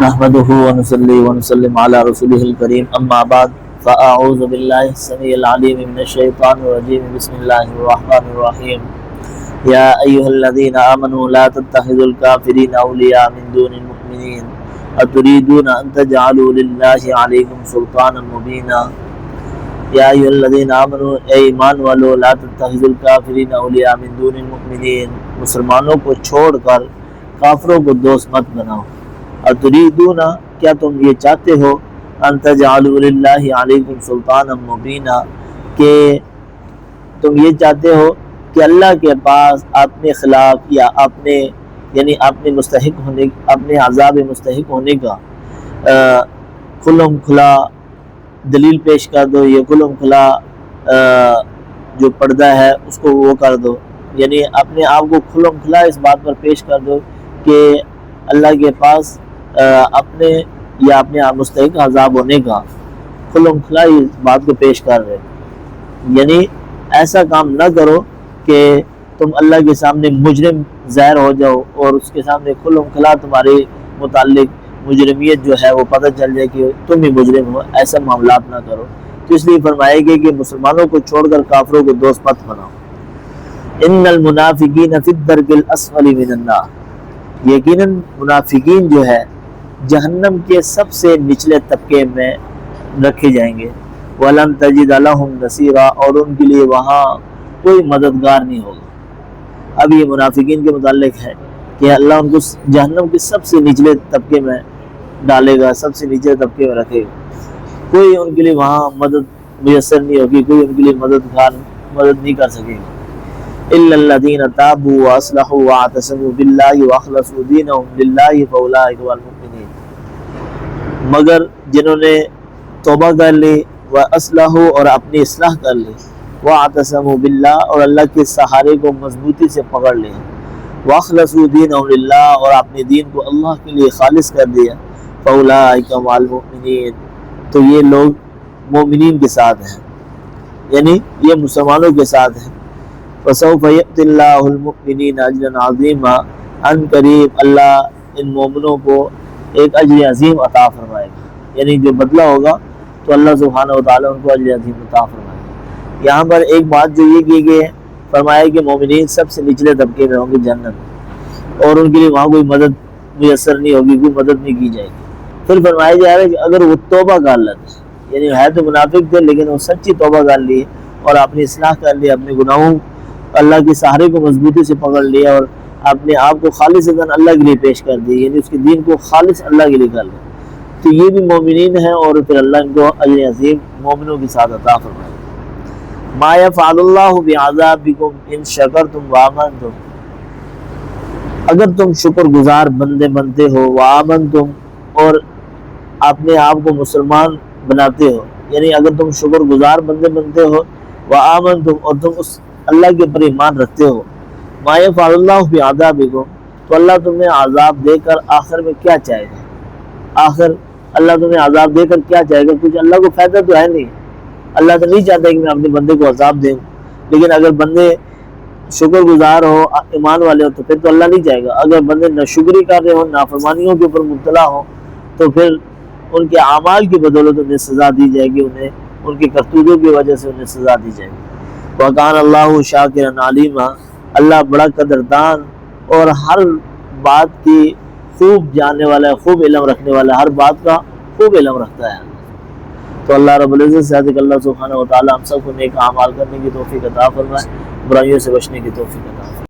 نحمده ونصلي ونسلم على رسوله الكريم اما بعد فاعوذ بالله السميع العليم من الشيطان الرجيم بسم الله الرحمن الرحيم يا ايها الذين امنوا لا تتخذوا الكافرين اولياء من دون المؤمنين اتريدون ان تجعلوا لله عليكم سلطانا مبينا یا ایھا الذین آمنوا اے ایمان والو لا تتخذوا الکافرین اولیاء من دون المؤمنین، مسلمانوں کو چھوڑ کر کافروں کو دوست مت بناؤ۔ اتریدون، کیا تم یہ چاہتے ہو، ان تجعلوا للہ علیکم سلطانا مبینا، کہ تم یہ چاہتے ہو کہ اللہ کے پاس اپنے خلاف یا اپنے مستحق ہونے، اپنے عذاب مستحق ہونے کا کھلم کھلا دلیل پیش کر دو، یہ کھلم کھلا جو پردہ ہے اس کو وہ کر دو، یعنی اپنے آپ کو کھلم کھلا اس بات پر پیش کر دو کہ اللہ کے پاس اپنے یا اپنے مستحق عذاب ہونے کا کھلم کھلا اس بات کو پیش کر رہے، یعنی ایسا کام نہ کرو کہ تم اللہ کے سامنے مجرم ظاہر ہو جاؤ اور اس کے سامنے کھلم کھلا تمہارے متعلق مجرمیت جو ہے وہ پتہ چل جائے کہ تم ہی مجرم ہو، ایسا معاملات نہ کرو۔ تو اس لیے فرمائے گے کہ مسلمانوں کو چھوڑ کر کافروں کو دوست مت بناؤ۔ ان المنافقین فی الدرک الاسفل من النار، یقیناً منافقین جو ہے جہنم کے سب سے نچلے طبقے میں رکھے جائیں گے۔ وَلَن تَجِدَ لَهُمْ نَصِيرًا، اور ان کے لیے وہاں کوئی مددگار نہیں ہوگا۔ اب یہ منافقین کے متعلق ہے کہ اللہ ان کو جہنم کے سب سے نچلے طبقے میں ڈالے گا، سب سے نچلے طبقے میں رکھے گا، کوئی ان کے لیے وہاں مدد میسر نہیں ہوگی، کوئی ان کے لیے مدد نہیں کر سکے گا۔ إِلَّا الَّذِينَ تَابُوا وَأَصْلَحُوا وَاعْتَصَمُوا بِاللَّهِ وَأَخْلَصُوا دِينَهُمْ لِلَّهِ فَأُولَٰئِكَ هُمُ الْمُؤْمِنُونَ، مگر جنہوں نے توبہ کر لی، وَأَصْلَحُوا، اور اپنی اصلاح کر لی، وَاعْتَصَمُوا بِاللَّهِ، اور اللہ کے سہارے کو مضبوطی سے پکڑ لیا، وَأَخْلَصُوا دِينَهُمْ لِلَّهِ، اور اپنے دین کو اللہ کے لیے خالص کر دیا، فَأُولَٰئِكَ هُمُ الْمُؤْمِنُونَ، تو یہ لوگ مومنین کے ساتھ ہیں، یعنی یہ مسلمانوں کے ساتھ ہیں۔ فَسَوْفَ يَؤْتِ اللَّهُ الْمُؤْمِنِينَ أَجْرًا عَظِيمًا، ان قریب اللہ ان مومنوں کو ایک اجر عظیم عطا فرمائے گا، یعنی جو بدلہ ہوگا تو اللہ سبحانہ وتعالیٰ ان کو اجر عظیم عطا فرمائے گا۔ یہاں پر ایک بات جو یہ کی گئی ہے، فرمایا کہ مومنین سب سے نچلے طبقے میں ہوں گے جنت، اور ان کے لیے وہاں کوئی مدد میسر نہیں ہوگی، کوئی مدد نہیں کی جائے گی۔ پھر فرمایا جا رہا ہے کہ اگر وہ توبہ کر لیتے، یعنی ہے تو منافق تھے لیکن وہ سچی توبہ کر لی اور اپنی اصلاح کر لی، اپنے گناہوں اللہ کے سہارے کو مضبوطی سے پکڑ لیا اور اپنے آپ کو خالصتاً اللہ کے لیے پیش کر دی، یعنی اس کے دین کو خالص اللہ کے لیے کر لیا، تو یہ بھی مومنین ہیں، اور پھر اللہ ان کو اجر عظیم مومنوں کے ساتھ عطا فرمائے۔ ما یفعل اللہ بعذابکم ان شکرتم وآمنتم، اگر تم شکر گزار بندے بنتے ہو، وآمنتم، اور اپنے آپ کو مسلمان بناتے ہو، یعنی اگر تم شکر گزار بندے بنتے ہو، وآمنتم، اور تم اس اللہ کے پر ایمان رکھتے ہو، ما یفعل اللہ بعذابکم، تو اللہ تمہیں عذاب دے کر آخر میں کیا چاہے گا؟ آخر اللہ تمہیں عذاب دے کر کیا چاہے گا؟ کچھ اللہ کو فائدہ تو ہے نہیں، اللہ تو نہیں چاہتا کہ میں اپنے بندے کو عذاب دوں، لیکن اگر بندے شکر گزار ہو، ایمان والے ہو، تو پھر تو اللہ نہیں چاہے گا۔ اگر بندے ناشکری کر رہے ہو، نافرمانیوں کے اوپر مبتلا ہو، تو پھر ان کے اعمال کی بدولت انہیں سزا دی جائے گی، انہیں ان کے کرتوتوں کی وجہ سے انہیں سزا دی جائے گی۔ وَكَانَ اللَّهُ شَاكِرًا عَلِيمًا، اللہ بڑا قدردان اور ہر بات کی خوب جاننے والا ہے، خوب علم رکھنے والا ہے، ہر بات کا خوب علم رکھتا ہے۔ تو اللہ رب العزت سے کہ اللہ سبحانہ وتعالی ہم سب کو نیک اعمال کرنے کی توفیق عطا فرمائے، برائیوں سے بچنے کی توفیق عطا فرمائے۔